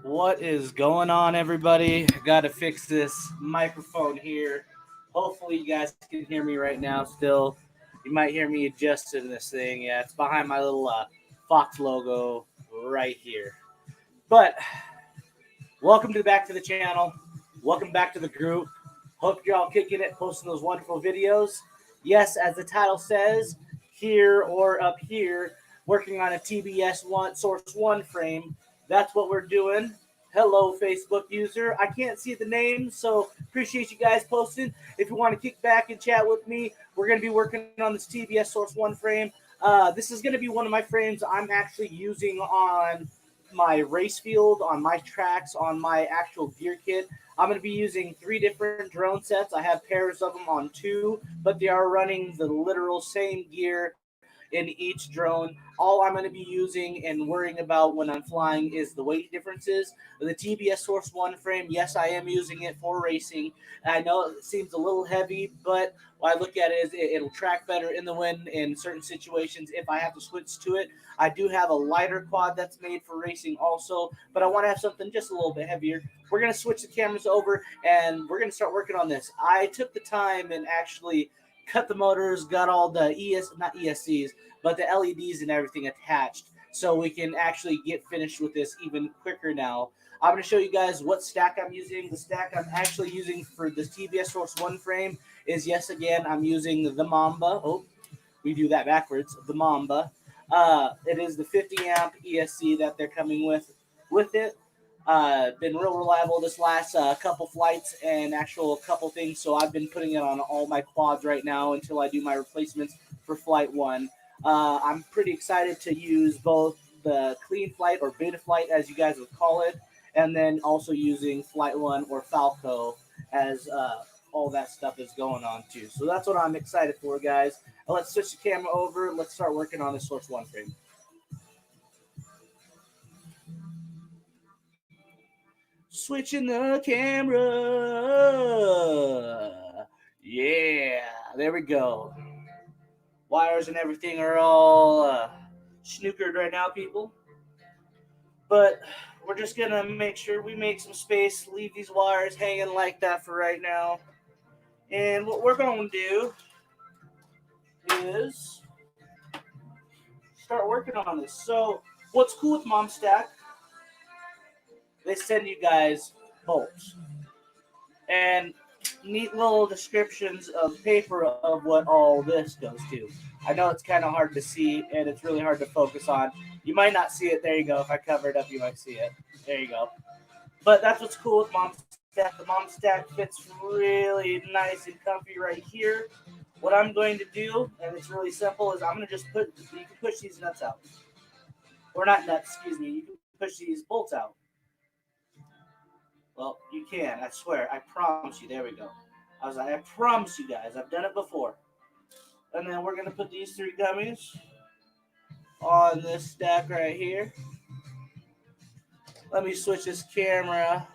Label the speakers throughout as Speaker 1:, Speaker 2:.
Speaker 1: What is going on, everybody? Got to fix this microphone here. Hopefully, you guys can hear me right now still. You might hear me adjusting this thing. Yeah, it's behind my little Fox logo right here. But welcome to back to the channel. Welcome back to the group. Hope you're all kicking it, posting those wonderful videos. Yes, as the title says, here or up here, working on a TBS Source One frame. That's what we're doing. Hello, Facebook user. I can't see the name, so appreciate you guys posting. If you want to kick back and chat with me, we're going to be working on this TBS Source One frame. This is going to be one of my frames I'm actually using on my race field, on my tracks, on my actual gear kit. I'm going to be using 3 different drone sets. I have pairs of them on 2, but they are running the literal same gear in each drone. All I'm going to be using and worrying about when I'm flying is the weight differences. The TBS Source One frame, yes, I am using it for racing. I know it seems a little heavy, but what I look at it is it'll track better in the wind in certain situations if I have to switch to it. I do have a lighter quad that's made for racing also, but I want to have something just a little bit heavier. We're going to switch the cameras over and we're going to start working on this. I took the time and actually cut the motors, got all the not ESCs, but the LEDs and everything attached so we can actually get finished with this even quicker now. I'm going to show you guys what stack I'm using. The stack I'm actually using for this TBS Source One frame is, yes, again, I'm using the Mamba. Oh, we do that backwards. The Mamba. It is the 50 amp ESC that they're coming with it. Been real reliable this last couple flights and actual couple things. So I've been putting it on all my quads right now until I do my replacements for flight one. I'm pretty excited to use both the clean flight or beta flight, as you guys would call it, and then also using flight one or Falco as all that stuff is going on too. So that's what I'm excited for, guys. Let's switch the camera over. Let's start working on the Source One frame. Switching the camera. Yeah, there we go. Wires and everything are all snookered right now, people. But we're just going to make sure we make some space, leave these wires hanging like that for right now. And what we're going to do is start working on this. So, what's cool with Mom Stack, they send you guys bolts and neat little descriptions of paper of what all this goes to. I know it's kind of hard to see and it's really hard to focus on. You might not see it. There you go. If I cover it up, you might see it. There you go. But that's what's cool with Mom Stack. The Mom Stack fits really nice and comfy right here. What I'm going to do, and it's really simple, is I'm going to just you can push these nuts out. Or not nuts, excuse me. You can push these bolts out. Well, you can. I swear. I promise you. There we go. I was like, I promise you guys. I've done it before. And then we're going to put these 3 gummies on this stack right here. Let me switch this camera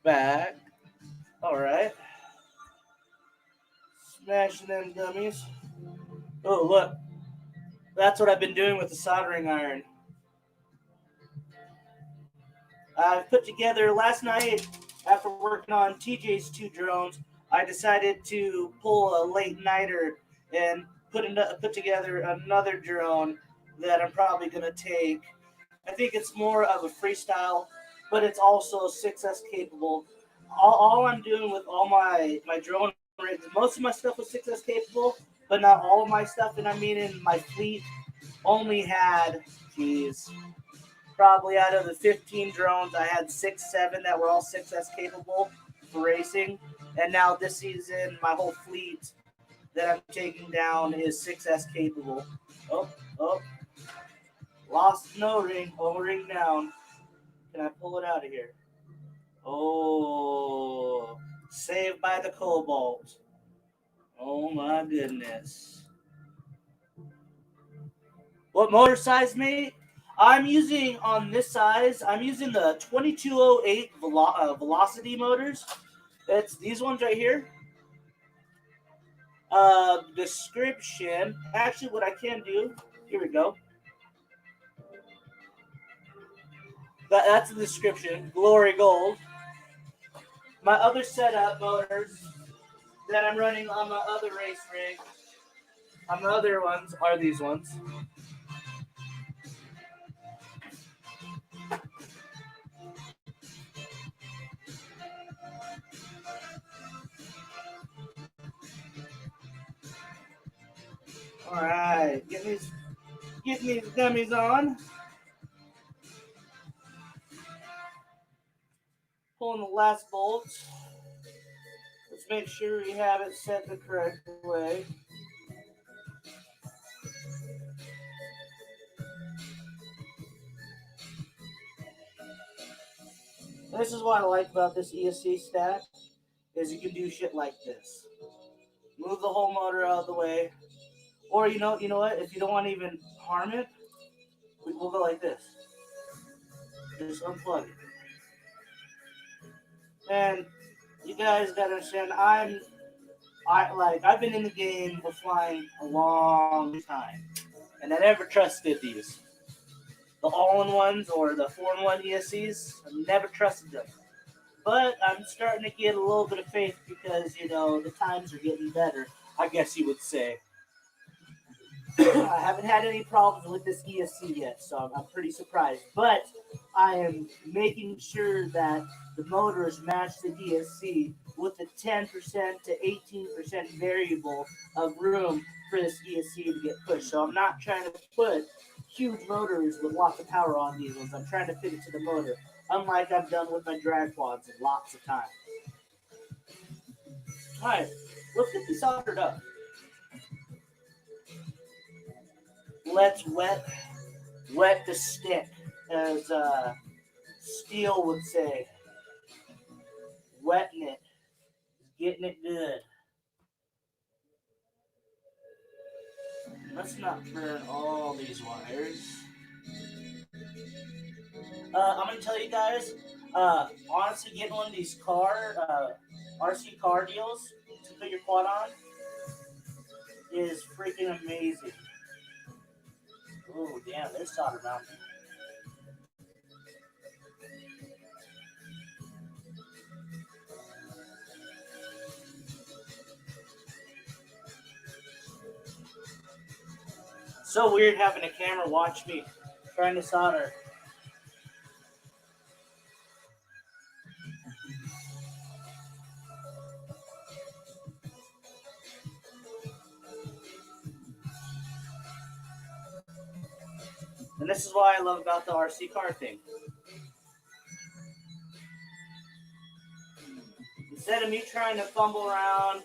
Speaker 1: back. All right. Smashing them gummies. Oh, look. That's what I've been doing with the soldering iron. I put together last night after working on TJ's 2 drones. I decided to pull a late nighter and put together another drone that I'm probably gonna take. I think it's more of a freestyle, but it's also 6S capable. All I'm doing with all my drone rigs, most of my stuff was 6S capable, but not all of my stuff. And I mean, in my fleet only had, geez, probably out of the 15 drones, I had 6, 7 that were all 6S capable for racing. And now this season, my whole fleet that I'm taking down is 6S capable. Oh, oh, lost no ring, O-ring down. Can I pull it out of here? Oh, saved by the cobalt. Oh my goodness. What motor size, mate? I'm using on this size, I'm using the 2208 Velocity motors. It's these ones right here. Description. Actually, what I can do, here we go. That's the description. Glory Gold. My other setup motors that I'm running on my other race rig, on the other ones, are these ones. All right, getting these dummies on. Pulling the last bolts. Let's make sure we have it set the correct way. And this is what I like about this ESC stack, is you can do shit like this. Move the whole motor out of the way. Or you know what? If you don't want to even harm it, we'll go like this. Just unplug it. And you guys gotta understand, I've been in the game of flying a long time, and I never trusted these. The all-in-ones or the 4-in-1 ESCs, I've never trusted them. But I'm starting to get a little bit of faith because, the times are getting better, I guess you would say. I haven't had any problems with this ESC yet, so I'm pretty surprised. But I am making sure that the motors match the ESC with a 10% to 18% variable of room for this ESC to get pushed. So I'm not trying to put huge motors with lots of power on these ones. I'm trying to fit it to the motor, unlike I've done with my drag quads lots of times. All right, let's get this soldered up. Let's wet the stick, as Steel would say. Wetting it, getting it good. Let's not burn all these wires. I'm gonna tell you guys, honestly, getting one of these RC car deals to put your quad on is freaking amazing. Oh damn, there's solder mountain. So weird having a camera watch me trying to solder. And this is what I love about the RC car thing. Instead of me trying to fumble around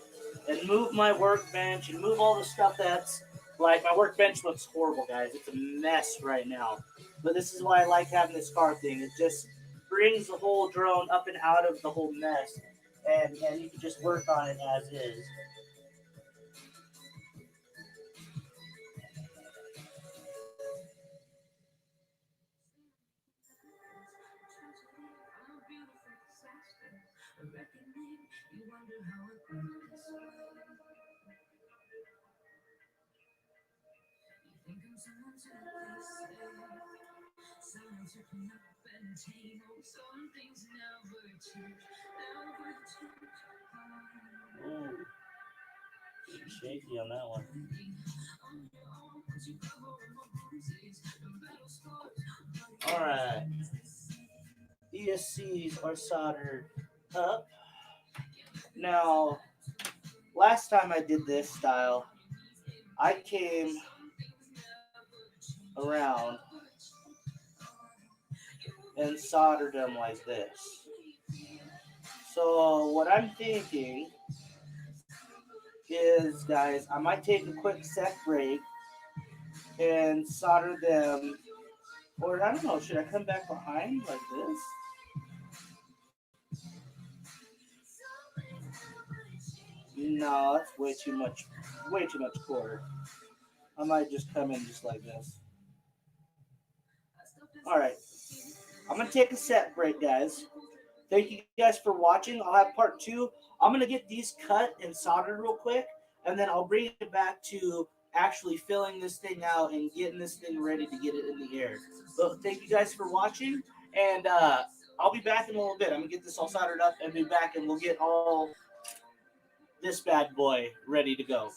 Speaker 1: and move my workbench and move all the stuff that's like, my workbench looks horrible, guys. It's a mess right now. But this is why I like having this car thing. It just brings the whole drone up and out of the whole mess. And you can just work on it as is. Ooh, shaky on that one. All right, ESCs are soldered up. Now, last time I did this style, I came around and soldered them like this. So what I'm thinking is, guys, I might take a quick set break and solder them, or I don't know, should I come back behind like this? No, that's way too much cord. I might just come in just like this. All right, I'm gonna take a set break, guys. Thank you guys for watching. I'll have part 2. I'm gonna get these cut and soldered real quick, and then I'll bring it back to actually filling this thing out and getting this thing ready to get it in the air. So thank you guys for watching, And I'll be back in a little bit. I'm gonna get this all soldered up and be back, and we'll get all this bad boy ready to go.